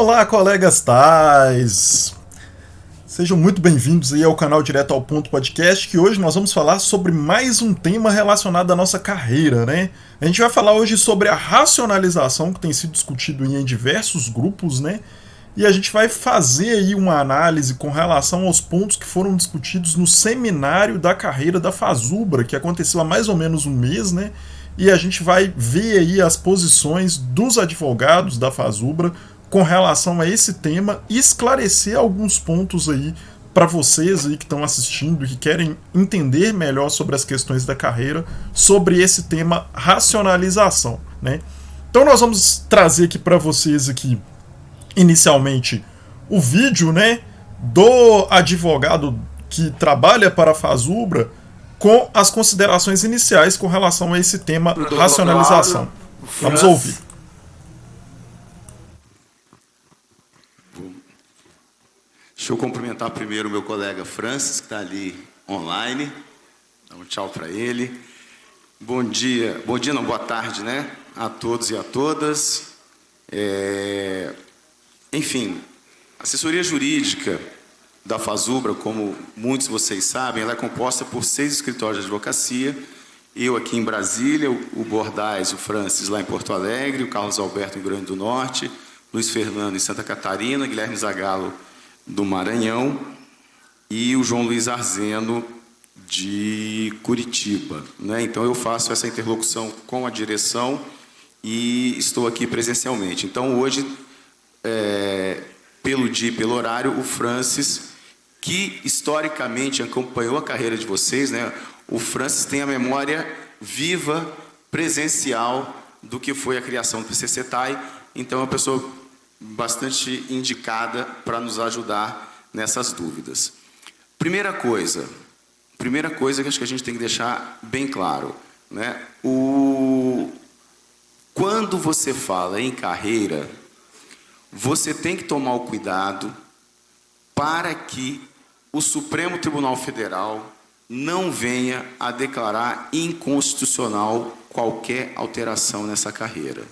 Olá, colegas tais! Sejam muito bem-vindos aí ao canal Direto ao Ponto Podcast, que hoje nós vamos falar sobre mais um tema relacionado à nossa carreira, né? A gente vai falar hoje sobre a racionalização que tem sido discutido em diversos grupos, né? E a gente vai fazer aí uma análise com relação aos pontos que foram discutidos no seminário da carreira da Fazubra, que aconteceu há mais ou menos um mês, né? E a gente vai ver aí as posições dos advogados da Fazubra com relação a esse tema e esclarecer alguns pontos aí para vocês aí que estão assistindo e que querem entender melhor sobre as questões da carreira, sobre esse tema racionalização, né? Então nós vamos trazer aqui para vocês aqui inicialmente o vídeo, né, do advogado que trabalha para a Fazubra com as considerações iniciais com relação a esse tema racionalização. Vamos ouvir. Deixa eu cumprimentar primeiro o meu colega Francis, que está ali online. Dá um tchau para ele. Bom dia, não, boa tarde, né? A todos e a todas. Enfim, a assessoria jurídica da Fazubra, como muitos de vocês sabem, ela é composta por 6 escritórios de advocacia. Eu aqui em Brasília, o Bordais, o Francis lá em Porto Alegre, o Carlos Alberto em Rio Grande do Norte, Luiz Fernando em Santa Catarina, Guilherme Zagallo do Maranhão e o João Luiz Arzeno de Curitiba, né? Então eu faço essa interlocução com a direção e estou aqui presencialmente. Então hoje, pelo dia e pelo horário, o Francis, que historicamente acompanhou a carreira de vocês, né? O Francis tem a memória viva, presencial do que foi a criação do PCCTAI, então é uma pessoa bastante indicada para nos ajudar nessas dúvidas. Primeira coisa que acho que a gente tem que deixar bem claro, né? Quando você fala em carreira, você tem que tomar o cuidado para que o Supremo Tribunal Federal não venha a declarar inconstitucional qualquer alteração nessa carreira,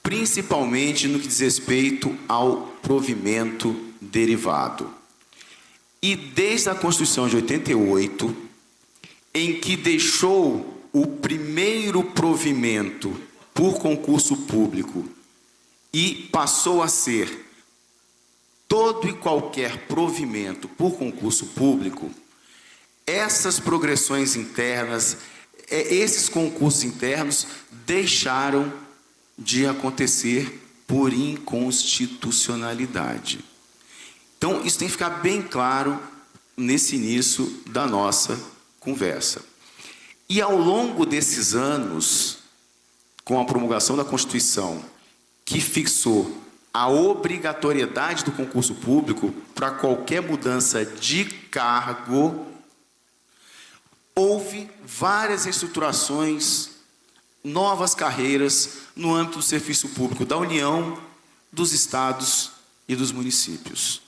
principalmente no que diz respeito ao provimento derivado. E desde a Constituição de 88, em que deixou o primeiro provimento por concurso público e passou a ser todo e qualquer provimento por concurso público, essas progressões internas, esses concursos internos deixaram de acontecer por inconstitucionalidade. Então, isso tem que ficar bem claro nesse início da nossa conversa. E ao longo desses anos, com a promulgação da Constituição, que fixou a obrigatoriedade do concurso público para qualquer mudança de cargo, houve várias reestruturações, novas carreiras no âmbito do serviço público da União, dos estados e dos municípios.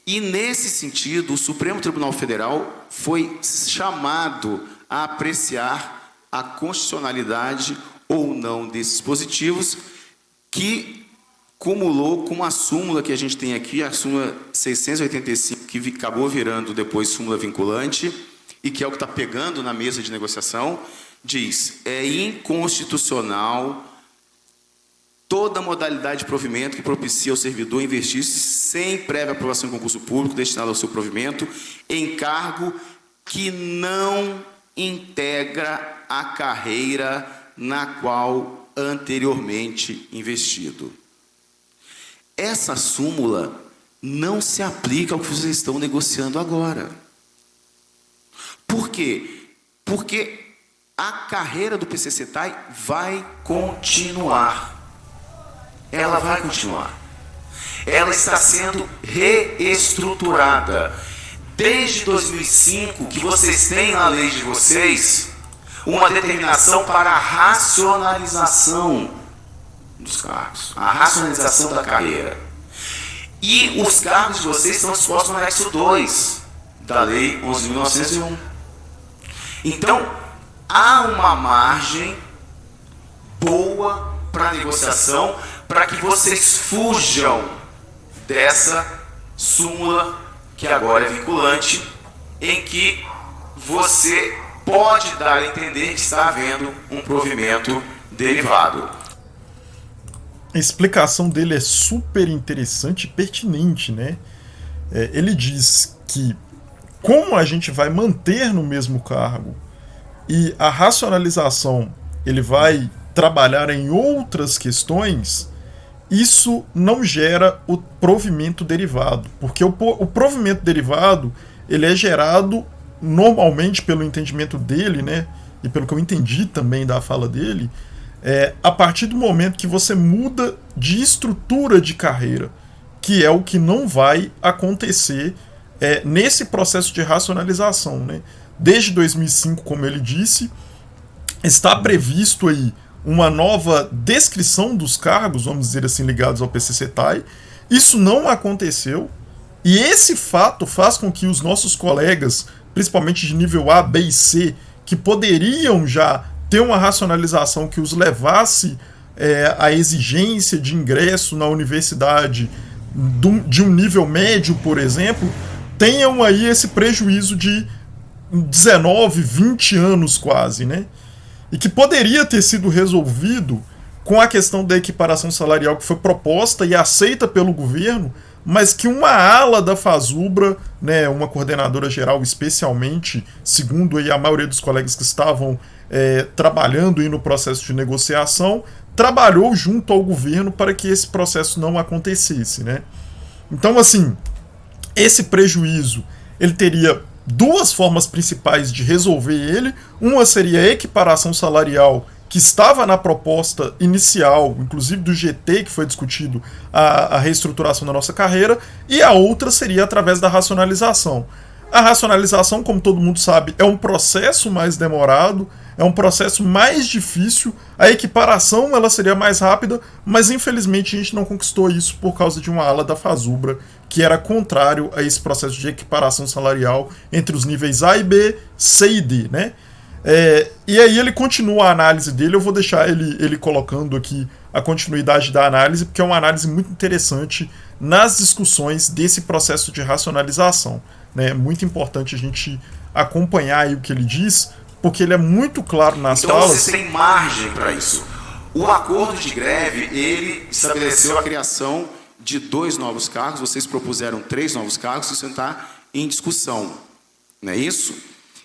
E, nesse sentido, o Supremo Tribunal Federal foi chamado a apreciar a constitucionalidade ou não desses dispositivos, que cumulou com a súmula que a gente tem aqui, a súmula 685, que acabou virando depois súmula vinculante, e que é o que está pegando na mesa de negociação, diz: é inconstitucional toda modalidade de provimento que propicia ao servidor investir sem prévia aprovação em concurso público destinado ao seu provimento em cargo que não integra a carreira na qual anteriormente investido. Essa súmula não se aplica ao que vocês estão negociando agora. Por quê? Porque a carreira do PCCTAI vai continuar. Ela vai continuar. Ela está sendo reestruturada. Desde 2005, que vocês têm na lei de vocês uma determinação para a racionalização dos cargos, a racionalização da carreira. E os cargos de vocês estão dispostos no anexo 2 da Lei 11.901. Então, há uma margem boa para negociação, para que vocês fujam dessa súmula que agora é vinculante, em que você pode dar a entender que está havendo um provimento derivado. A explicação dele é super interessante e pertinente, né? Ele diz que como a gente vai manter no mesmo cargo e a racionalização ele vai trabalhar em outras questões, isso não gera o provimento derivado, porque o provimento derivado ele é gerado normalmente pelo entendimento dele, né, e pelo que eu entendi também da fala dele, a partir do momento que você muda de estrutura de carreira, que é o que não vai acontecer nesse processo de racionalização, né? Desde 2005, como ele disse, está previsto aí uma nova descrição dos cargos, vamos dizer assim, ligados ao PCCETAI. Isso não aconteceu, e esse fato faz com que os nossos colegas, principalmente de nível A, B e C, que poderiam já ter uma racionalização que os levasse à exigência de ingresso na universidade de um nível médio, por exemplo, tenham aí esse prejuízo de 19, 20 anos quase, né? E que poderia ter sido resolvido com a questão da equiparação salarial que foi proposta e aceita pelo governo, mas que uma ala da FASUBRA, né, uma coordenadora geral especialmente, segundo aí a maioria dos colegas que estavam trabalhando aí no processo de negociação, trabalhou junto ao governo para que esse processo não acontecesse, né? Então, assim, esse prejuízo ele teria duas formas principais de resolver ele. Uma seria a equiparação salarial, que estava na proposta inicial, inclusive do GT, que foi discutido a reestruturação da nossa carreira, e a outra seria através da racionalização. A racionalização, como todo mundo sabe, é um processo mais demorado, é um processo mais difícil. A equiparação ela seria mais rápida, mas infelizmente a gente não conquistou isso por causa de uma ala da FASUBRA que era contrário a esse processo de equiparação salarial entre os níveis A e B, C e D, né? E aí ele continua a análise dele, eu vou deixar ele colocando aqui a continuidade da análise, porque é uma análise muito interessante nas discussões desse processo de racionalização, né? É muito importante a gente acompanhar aí o que ele diz, porque ele é muito claro nas falas. Então vocês têm margem para isso. O acordo de greve, ele estabeleceu a criação de 2 novos cargos, vocês propuseram 3 novos cargos, isso está em discussão, não é isso?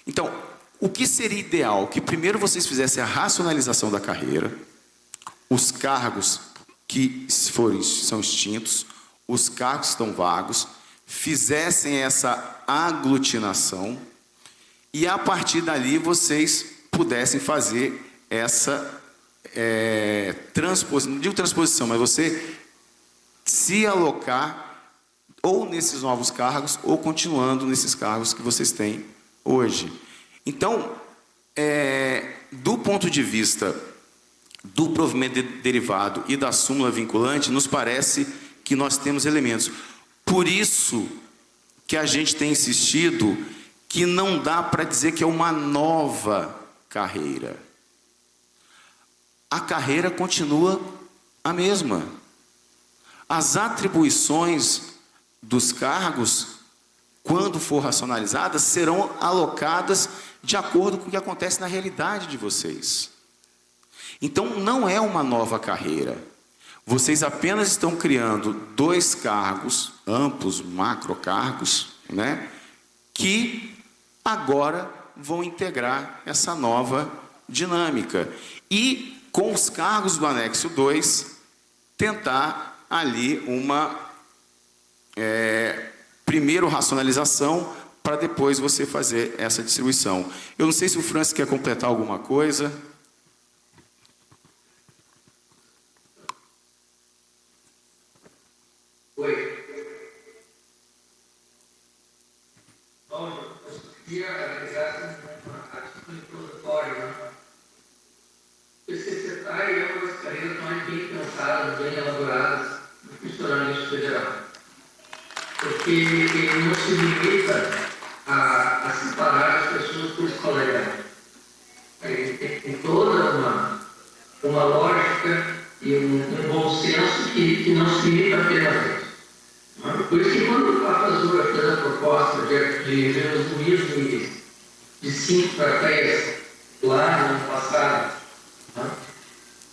Então, o que seria ideal? Que primeiro vocês fizessem a racionalização da carreira, os cargos que são extintos, os cargos que estão vagos, fizessem essa aglutinação e a partir dali vocês pudessem fazer essa transposição, não digo transposição, mas você se alocar ou nesses novos cargos ou continuando nesses cargos que vocês têm hoje. Então, do ponto de vista do provimento derivado e da súmula vinculante, nos parece que nós temos elementos. Por isso que a gente tem insistido que não dá para dizer que é uma nova carreira. A carreira continua a mesma. As atribuições dos cargos, quando for racionalizadas, serão alocadas de acordo com o que acontece na realidade de vocês. Então, não é uma nova carreira. Vocês apenas estão criando 2 cargos, amplos, macrocargos, né, que agora vão integrar essa nova dinâmica. E, com os cargos do anexo 2, tentar ali uma primeiro racionalização para depois você fazer essa distribuição. Eu não sei se o Francis quer completar alguma coisa. Oi. Bom, eu queria analisar a título introdutório, né? O PCCETAI é uma das carreiras mais bem pensadas, bem elaboradas no funcionamento federal. Porque ele não se limita a separar as pessoas por escolaridade. Ele tem toda uma lógica e um bom senso que não se limita apenas a isso. Por isso que quando a FASURA fez a proposta de reduzir os níveis de 5 para 3 lá no ano passado,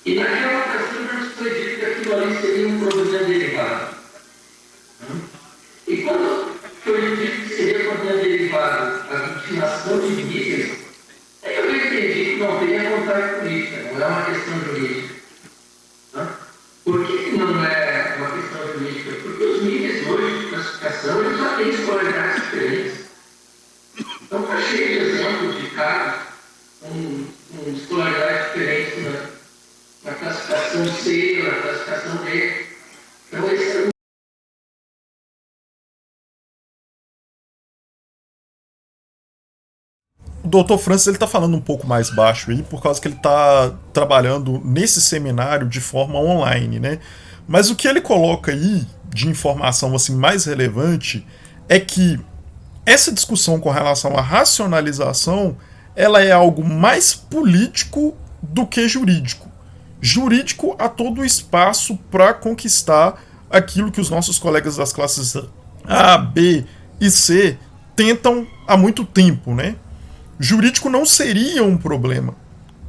e naquela ocasião nós foi dito que aquilo ali seria um problema derivado. E quando foi dito que seria um problema derivado a destinação de níveis, aí eu entendi que não tem a vontade política, não é uma questão jurídica. Por que não é uma questão jurídica? Porque os níveis hoje de classificação eles já têm escolaridades diferentes. Então está cheio de exemplos de casos com escolaridades diferentes na classificação C, na classificação D. Então esse é O Dr. Francis ele tá falando um pouco mais baixo aí, por causa que ele tá trabalhando nesse seminário de forma online, né? Mas o que ele coloca aí de informação assim mais relevante é que essa discussão com relação à racionalização, ela é algo mais político do que jurídico. Jurídico há todo o espaço para conquistar aquilo que os nossos colegas das classes A, B e C tentam há muito tempo, né? Jurídico não seria um problema,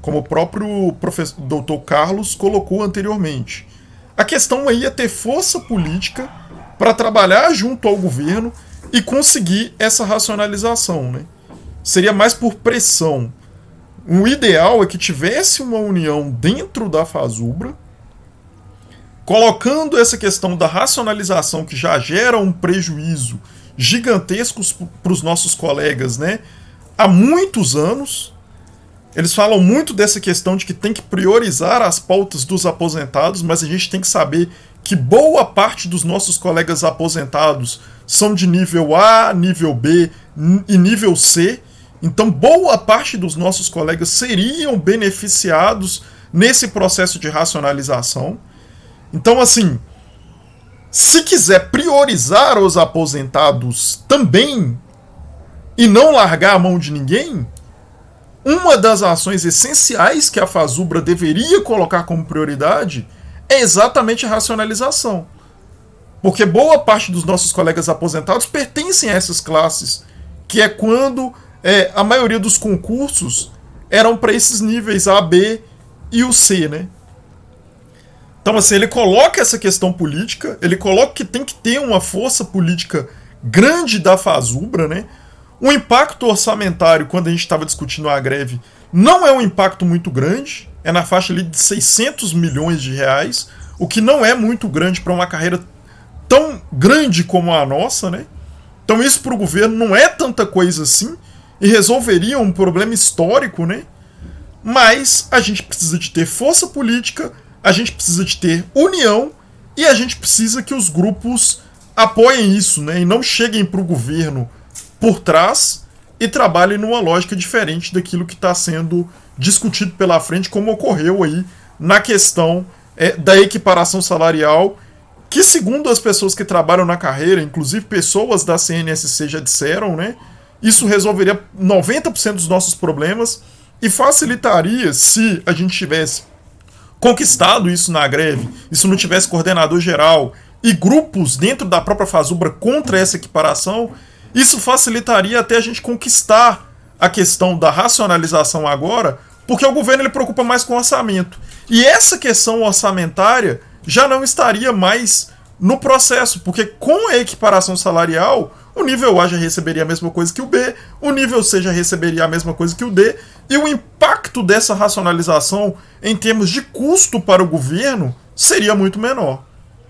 como o próprio professor Dr. Carlos colocou anteriormente. A questão aí é ter força política para trabalhar junto ao governo e conseguir essa racionalização, né? Seria mais por pressão. O ideal é que tivesse uma união dentro da FASUBRA, colocando essa questão da racionalização que já gera um prejuízo gigantesco para os nossos colegas, né? Há muitos anos, eles falam muito dessa questão de que tem que priorizar as pautas dos aposentados, mas a gente tem que saber que boa parte dos nossos colegas aposentados são de nível A, nível B e nível C. Então, boa parte dos nossos colegas seriam beneficiados nesse processo de racionalização. Então, assim, se quiser priorizar os aposentados também e não largar a mão de ninguém, uma das ações essenciais que a FASUBRA deveria colocar como prioridade é exatamente a racionalização. Porque boa parte dos nossos colegas aposentados pertencem a essas classes, que é quando a maioria dos concursos eram para esses níveis A, B e o C, né? Então, assim, ele coloca essa questão política, ele coloca que tem que ter uma força política grande da FASUBRA, né? O impacto orçamentário, quando a gente estava discutindo a greve, não é um impacto muito grande, é na faixa ali de 600 milhões de reais, o que não é muito grande para uma carreira tão grande como a nossa, né? Então isso para o governo não é tanta coisa assim, e resolveria um problema histórico, né? Mas a gente precisa de ter força política, a gente precisa de ter união, e a gente precisa que os grupos apoiem isso, né? E não cheguem para o governo por trás e trabalhem numa lógica diferente daquilo que está sendo discutido pela frente, como ocorreu aí na questão da equiparação salarial, que segundo as pessoas que trabalham na carreira, inclusive pessoas da CNSC já disseram, né, isso resolveria 90% dos nossos problemas e facilitaria se a gente tivesse conquistado isso na greve, e se não tivesse coordenador geral e grupos dentro da própria FASUBRA contra essa equiparação. Isso facilitaria até a gente conquistar a questão da racionalização agora, porque o governo ele preocupa mais com o orçamento. E essa questão orçamentária já não estaria mais no processo, porque com a equiparação salarial, o nível A já receberia a mesma coisa que o B, o nível C já receberia a mesma coisa que o D, e o impacto dessa racionalização em termos de custo para o governo seria muito menor,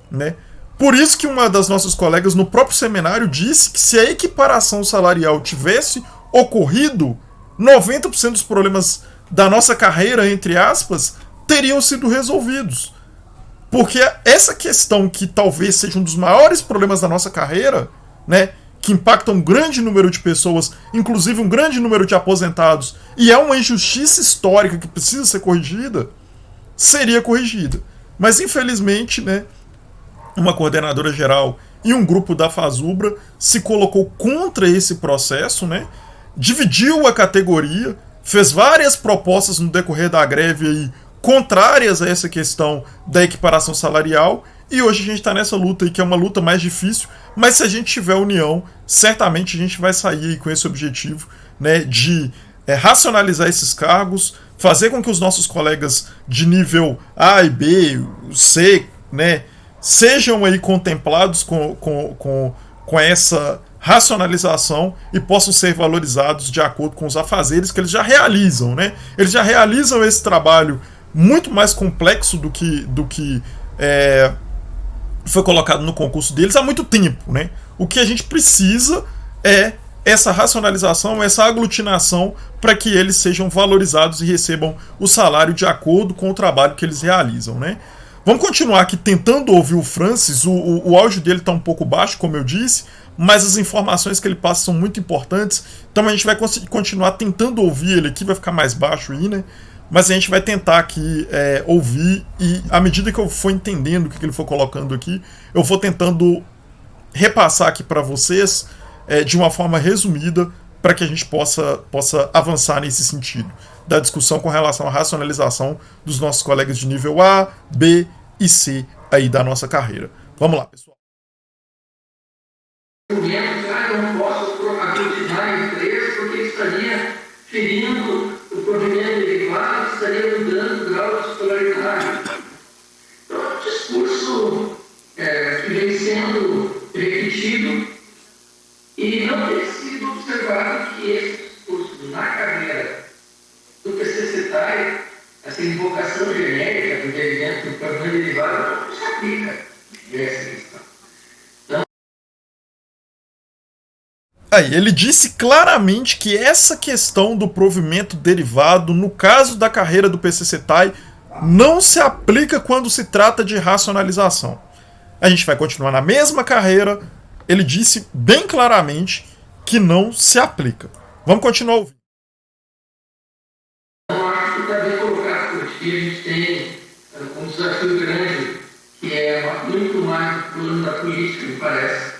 né? Por isso que uma das nossas colegas no próprio seminário disse que se a equiparação salarial tivesse ocorrido, 90% dos problemas da nossa carreira, entre aspas, teriam sido resolvidos. Porque essa questão que talvez seja um dos maiores problemas da nossa carreira, né, que impacta um grande número de pessoas, inclusive um grande número de aposentados, e é uma injustiça histórica que precisa ser corrigida, seria corrigida. Mas infelizmente, né, uma coordenadora geral e um grupo da FASUBRA se colocou contra esse processo, né? Dividiu a categoria, fez várias propostas no decorrer da greve aí contrárias a essa questão da equiparação salarial, e hoje a gente está nessa luta aí, que é uma luta mais difícil, mas se a gente tiver união, certamente a gente vai sair aí com esse objetivo, né, de racionalizar esses cargos, fazer com que os nossos colegas de nível A e B, C, né, sejam aí contemplados com essa racionalização e possam ser valorizados de acordo com os afazeres que eles já realizam, né? Eles já realizam esse trabalho muito mais complexo do que foi colocado no concurso deles há muito tempo, né? O que a gente precisa é essa racionalização, essa aglutinação para que eles sejam valorizados e recebam o salário de acordo com o trabalho que eles realizam, né? Vamos continuar aqui tentando ouvir o Francis. O áudio dele está um pouco baixo, como eu disse, mas as informações que ele passa são muito importantes. Então a gente vai conseguir continuar tentando ouvir ele aqui, vai ficar mais baixo aí, né? Mas a gente vai tentar aqui ouvir, e à medida que eu for entendendo o que ele for colocando aqui, eu vou tentando repassar aqui para vocês de uma forma resumida, para que a gente possa avançar nesse sentido da discussão com relação à racionalização dos nossos colegas de nível A, B e C aí da nossa carreira. Vamos lá, pessoal. Eu não posso aglutinar a empresa porque estaria ferindo o provimento derivado, estaria mudando o grau de escolaridade. Então, é um discurso que vem sendo repetido e não tem sido observado que esse discurso na carreira do PCCETAI, essa invocação genérica do derivato do provimento derivado, não se aplica nessa questão. Aí, ele disse claramente que essa questão do provimento derivado, no caso da carreira do PCCETAI, não se aplica quando se trata de racionalização. A gente vai continuar na mesma carreira, ele disse bem claramente que não se aplica. Vamos continuar ouvindo. Eu acho que está bem colocado, porque a gente tem um desafio grande, que é muito mais do plano da política, me parece,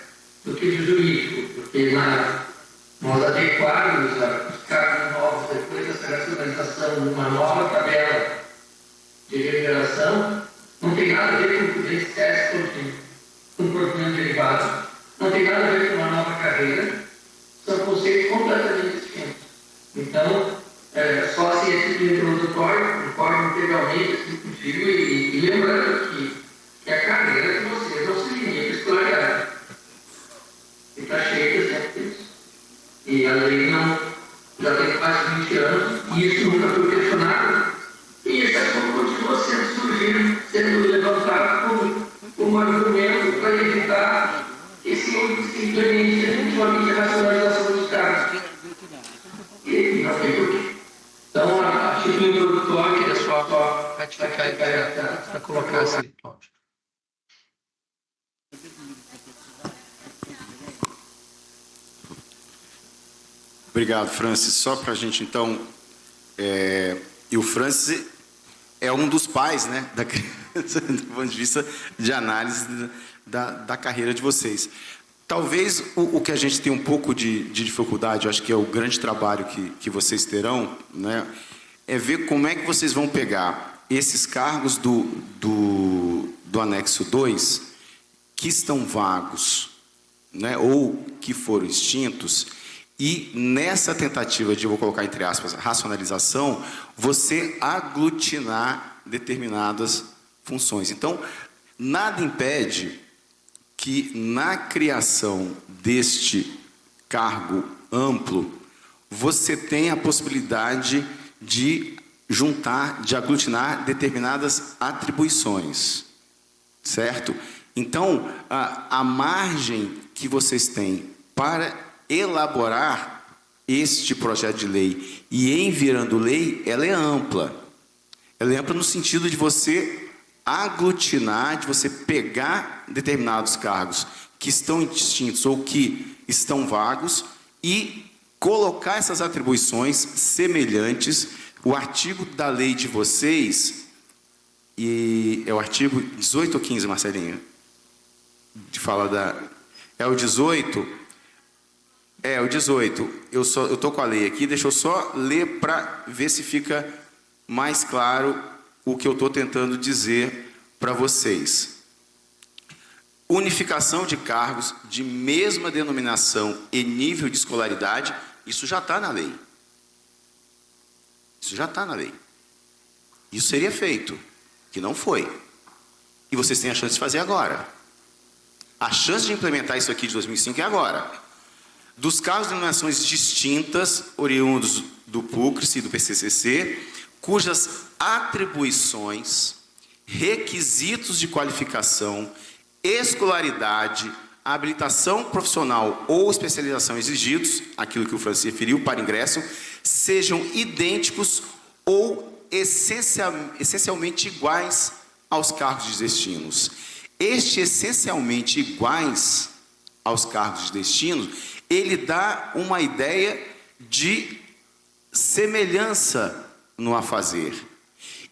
do que do jurídico, porque nós adequarmos os cargos novos depois dessa racionalização numa nova tabela de remuneração não tem nada a ver com o excesso com o provimento derivado, não tem nada a ver com uma nova carreira, são conceitos completamente distintos. Então, só assim é título introdutório, concordo integralmente assim, contigo, e lembrando que a carreira de vocês não se limita à escolaridade. E está cheio de exemplos disso. E a lei já tem quase 20 anos, e isso nunca foi questionado. E esse assunto continua sendo levantado como argumento para evitar esse implemente definitivamente a racionalização dos cargos. E não tem porquê. Então, a título introdutório, queria só ratificar para colocar esse tópico. Obrigado, Francis. Só para a gente, então... E o Francis é um dos pais, né, da criança, do ponto de vista de análise da carreira de vocês. Talvez o que a gente tem um pouco de dificuldade, eu acho que é o grande trabalho que vocês terão, né, é ver como é que vocês vão pegar esses cargos do anexo 2 que estão vagos, né, ou que foram extintos, e nessa tentativa de, eu vou colocar entre aspas, racionalização, você aglutinar determinadas funções. Então, nada impede que na criação deste cargo amplo, você tenha a possibilidade de juntar, de aglutinar determinadas atribuições, certo? Então, a margem que vocês têm para elaborar este projeto de lei e em virando lei, ela é ampla. Ela é ampla no sentido de você aglutinar, de você pegar determinados cargos que estão extintos ou que estão vagos e colocar essas atribuições semelhantes. O artigo da lei de vocês, e é o artigo 18 ou 15, Marcelinho? De fala é o 18... o 18. Eu estou com a lei aqui, deixa eu só ler para ver se fica mais claro o que eu estou tentando dizer para vocês. Unificação de cargos de mesma denominação e nível de escolaridade, isso já está na lei. Isso já está na lei. Isso seria feito, que não foi. E vocês têm a chance de fazer agora. A chance de implementar isso aqui de 2005 é agora. Dos cargos de denominações distintas, oriundos do PUCRS e do PCCC, cujas atribuições, requisitos de qualificação, escolaridade, habilitação profissional ou especialização exigidos, aquilo que o Francis referiu para ingresso, sejam idênticos ou essencialmente iguais aos cargos de destinos. Este essencialmente iguais aos cargos de destino, ele dá uma ideia de semelhança no afazer.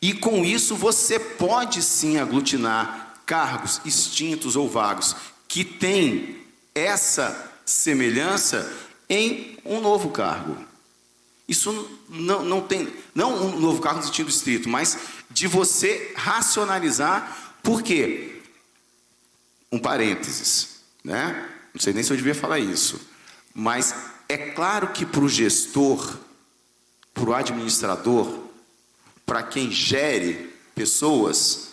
E com isso você pode sim aglutinar cargos extintos ou vagos que têm essa semelhança em um novo cargo. Isso não tem, não um novo cargo no sentido estrito, mas de você racionalizar. Por quê? Um parênteses, né? Não sei nem se eu devia falar isso, mas é claro que para o gestor, para o administrador, para quem gere pessoas,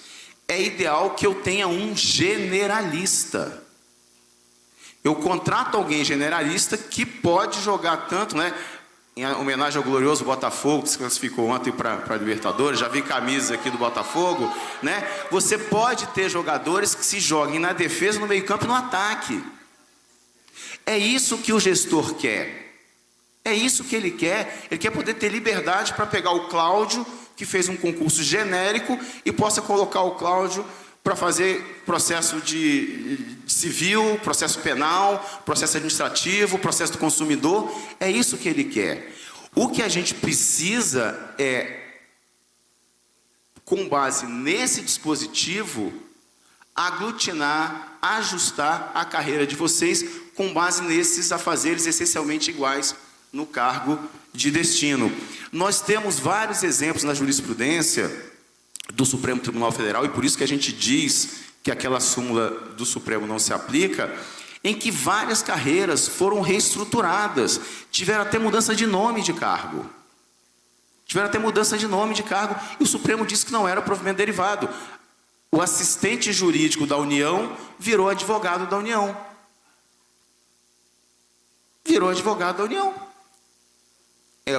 é ideal que eu tenha um generalista. Eu contrato alguém generalista que pode jogar tanto, né? Em homenagem ao glorioso Botafogo, que se classificou ontem para a Libertadores, já vi camisas aqui do Botafogo, né? Você pode ter jogadores que se joguem na defesa, no meio-campo e no ataque. É isso que o gestor quer. É isso que ele quer. Ele quer poder ter liberdade para pegar o Cláudio, que fez um concurso genérico, e possa colocar o Cláudio para fazer processo de civil, processo penal, processo administrativo, processo do consumidor. É isso que ele quer. O que a gente precisa é, com base nesse dispositivo, aglutinar, ajustar a carreira de vocês com base nesses afazeres essencialmente iguais no cargo de destino. Nós temos vários exemplos na jurisprudência do Supremo Tribunal Federal, e por isso que a gente diz que aquela súmula do Supremo não se aplica, em que várias carreiras foram reestruturadas, tiveram até mudança de nome de cargo. E o Supremo disse que não era provimento derivado. O assistente jurídico da União virou advogado da União.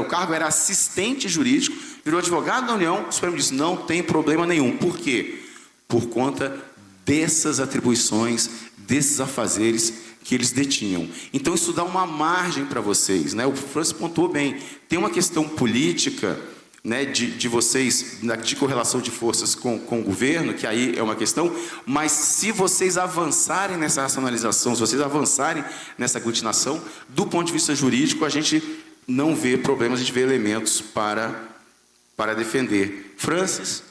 O cargo era assistente jurídico, virou advogado da União. O Supremo disse, não tem problema nenhum. Por quê? Por conta dessas atribuições, desses afazeres que eles detinham. Então isso dá uma margem para vocês, né? O Francis pontuou bem, tem uma questão política, né, de vocês, de correlação de forças com o governo, que aí é uma questão, mas se vocês avançarem nessa racionalização, se vocês avançarem nessa aglutinação, do ponto de vista jurídico, a gente não vê problemas, a gente vê elementos para defender. Francis?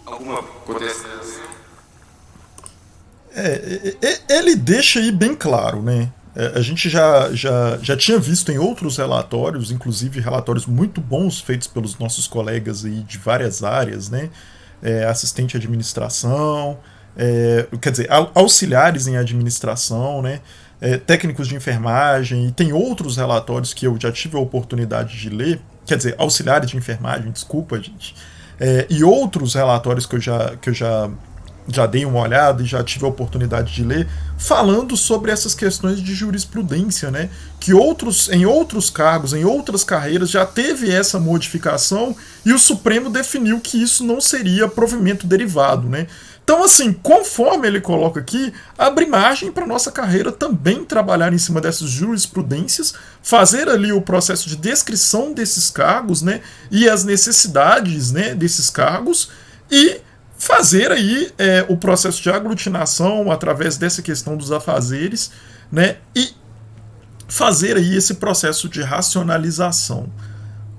Alguma contestação? Ele deixa aí bem claro, né? A gente já tinha visto em outros relatórios, inclusive relatórios muito bons feitos pelos nossos colegas aí de várias áreas, né? Assistente de administração, quer dizer, auxiliares em administração, né? Técnicos de enfermagem, e tem outros relatórios que eu já tive a oportunidade de ler, quer dizer, auxiliares de enfermagem, desculpa, gente, e outros relatórios que eu já dei uma olhada e já tive a oportunidade de ler, falando sobre essas questões de jurisprudência, né? Que em outros cargos, em outras carreiras, já teve essa modificação e o Supremo definiu que isso não seria provimento derivado, né? Então, assim, conforme ele coloca aqui, abre margem para nossa carreira também trabalhar em cima dessas jurisprudências, fazer ali o processo de descrição desses cargos, né? E as necessidades, né, desses cargos, e fazer aí o processo de aglutinação através dessa questão dos afazeres, né, e fazer aí esse processo de racionalização.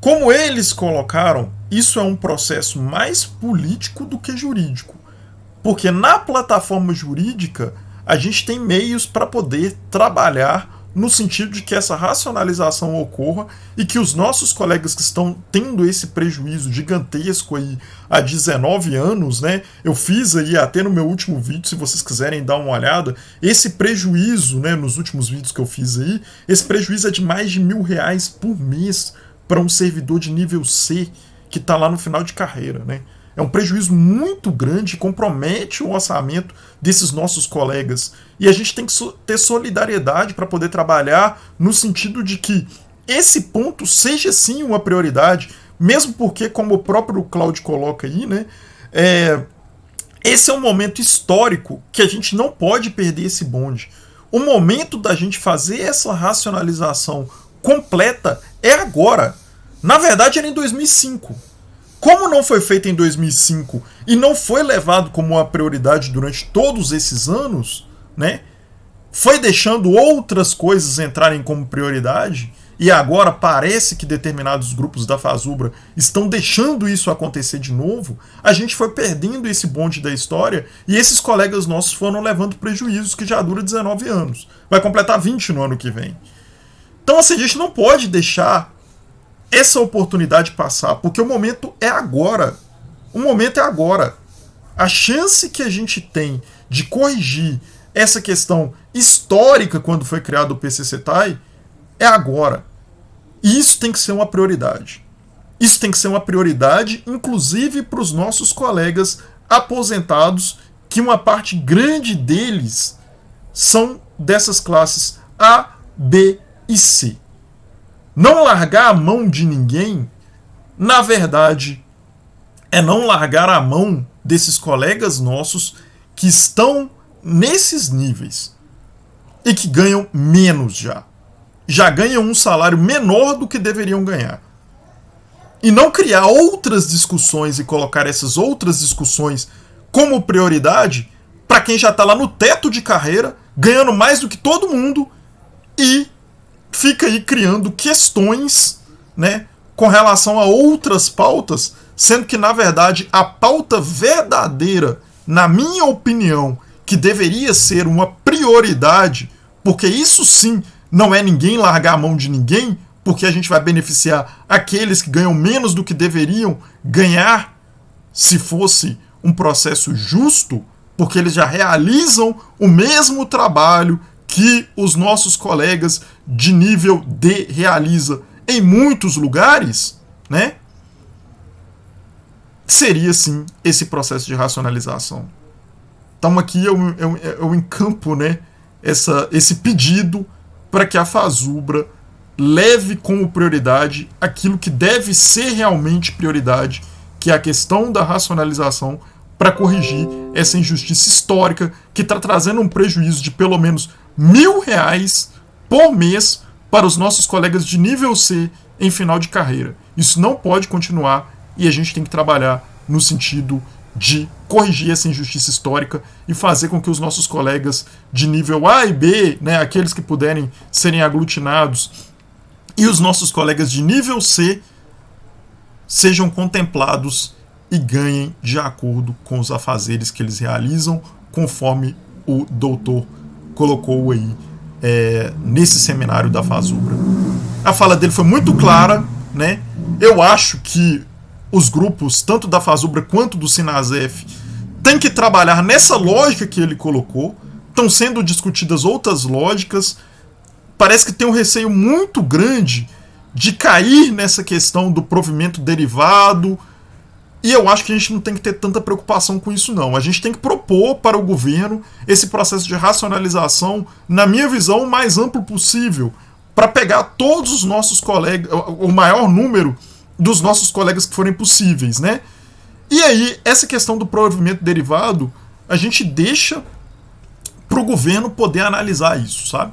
Como eles colocaram, isso é um processo mais político do que jurídico, porque na plataforma jurídica a gente tem meios para poder trabalhar no sentido de que essa racionalização ocorra e que os nossos colegas que estão tendo esse prejuízo gigantesco aí há 19 anos, né? Eu fiz aí até no meu último vídeo, se vocês quiserem dar uma olhada, esse prejuízo, né, nos últimos vídeos que eu fiz aí, esse prejuízo é de mais de R$1.000 por mês para um servidor de nível C que está lá no final de carreira, né? É um prejuízo muito grande, compromete o orçamento desses nossos colegas. E a gente tem que ter solidariedade para poder trabalhar no sentido de que esse ponto seja sim uma prioridade, mesmo porque, como o próprio Cláudio coloca aí, né, esse é um momento histórico que a gente não pode perder esse bonde. O momento da gente fazer essa racionalização completa é agora. Na verdade, era em 2005. Como não foi feito em 2005 e não foi levado como uma prioridade durante todos esses anos, né, foi deixando outras coisas entrarem como prioridade, e agora parece que determinados grupos da Fazubra estão deixando isso acontecer de novo, a gente foi perdendo esse bonde da história e esses colegas nossos foram levando prejuízos que já dura 19 anos. Vai completar 20 no ano que vem. Então, assim, a gente não pode deixar essa oportunidade passar, porque o momento é agora. O momento é agora. A chance que a gente tem de corrigir essa questão histórica quando foi criado o PCCETAI é agora. E isso tem que ser uma prioridade. Isso tem que ser uma prioridade, inclusive para os nossos colegas aposentados, que uma parte grande deles são dessas classes A, B e C. Não largar a mão de ninguém, na verdade, é não largar a mão desses colegas nossos que estão nesses níveis e que ganham menos já. Já ganham um salário menor do que deveriam ganhar. E não criar outras discussões e colocar essas outras discussões como prioridade para quem já está lá no teto de carreira, ganhando mais do que todo mundo e fica aí criando questões, né, com relação a outras pautas, sendo que, na verdade, a pauta verdadeira, na minha opinião, que deveria ser uma prioridade, porque isso sim não é ninguém largar a mão de ninguém, porque a gente vai beneficiar aqueles que ganham menos do que deveriam ganhar se fosse um processo justo, porque eles já realizam o mesmo trabalho que os nossos colegas de nível D realiza em muitos lugares, né? Seria sim esse processo de racionalização. Então aqui eu encampo, né, esse pedido para que a Fazubra leve como prioridade aquilo que deve ser realmente prioridade, que é a questão da racionalização, para corrigir essa injustiça histórica que está trazendo um prejuízo de pelo menos R$1.000 por mês para os nossos colegas de nível C em final de carreira. Isso não pode continuar e a gente tem que trabalhar no sentido de corrigir essa injustiça histórica e fazer com que os nossos colegas de nível A e B, né, aqueles que puderem serem aglutinados, e os nossos colegas de nível C sejam contemplados e ganhem de acordo com os afazeres que eles realizam, conforme o doutor colocou aí nesse seminário da Fazubra. A fala dele foi muito clara, né? Eu acho que os grupos, tanto da Fazubra quanto do Sinasef, têm que trabalhar nessa lógica que ele colocou. Estão sendo discutidas outras lógicas. Parece que tem um receio muito grande de cair nessa questão do provimento derivado. E eu acho que a gente não tem que ter tanta preocupação com isso, não. A gente tem que propor para o governo esse processo de racionalização, na minha visão, o mais amplo possível, para pegar todos os nossos colegas, o maior número dos nossos colegas que forem possíveis, né? E aí, essa questão do provimento derivado, a gente deixa para o governo poder analisar isso, sabe?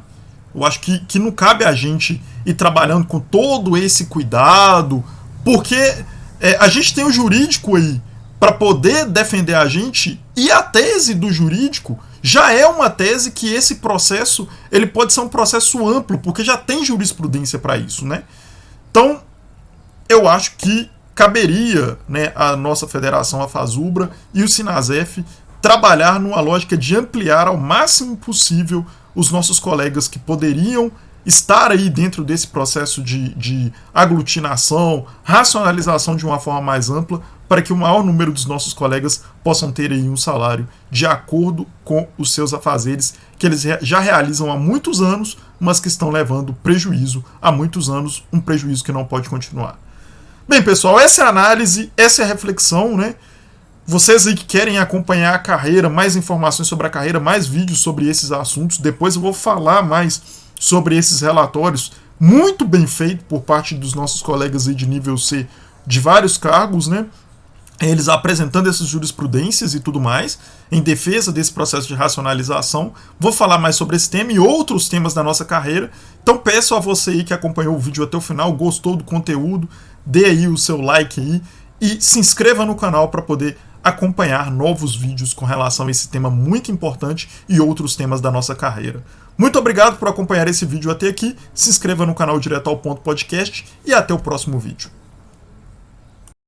Eu acho que não cabe a gente ir trabalhando com todo esse cuidado, porque a gente tem o jurídico aí para poder defender a gente, e a tese do jurídico já é uma tese que esse processo ele pode ser um processo amplo, porque já tem jurisprudência para isso, né? Então, eu acho que caberia, né, a nossa federação, a Fazubra e o Sinasef trabalhar numa lógica de ampliar ao máximo possível os nossos colegas que poderiam estar aí dentro desse processo de aglutinação, racionalização de uma forma mais ampla, para que o maior número dos nossos colegas possam ter aí um salário de acordo com os seus afazeres que eles já realizam há muitos anos, mas que estão levando prejuízo há muitos anos, um prejuízo que não pode continuar. Bem, pessoal, essa é a análise, essa é a reflexão, né? Vocês aí que querem acompanhar a carreira, mais informações sobre a carreira, mais vídeos sobre esses assuntos, depois eu vou falar mais sobre esses relatórios, muito bem feito por parte dos nossos colegas aí de nível C, de vários cargos, né? Eles apresentando essas jurisprudências e tudo mais, em defesa desse processo de racionalização. Vou falar mais sobre esse tema e outros temas da nossa carreira. Então peço a você aí que acompanhou o vídeo até o final, gostou do conteúdo, dê aí o seu like aí e se inscreva no canal para poder acompanhar novos vídeos com relação a esse tema muito importante e outros temas da nossa carreira. Muito obrigado por acompanhar esse vídeo até aqui, se inscreva no canal Direto ao Ponto Podcast e até o próximo vídeo.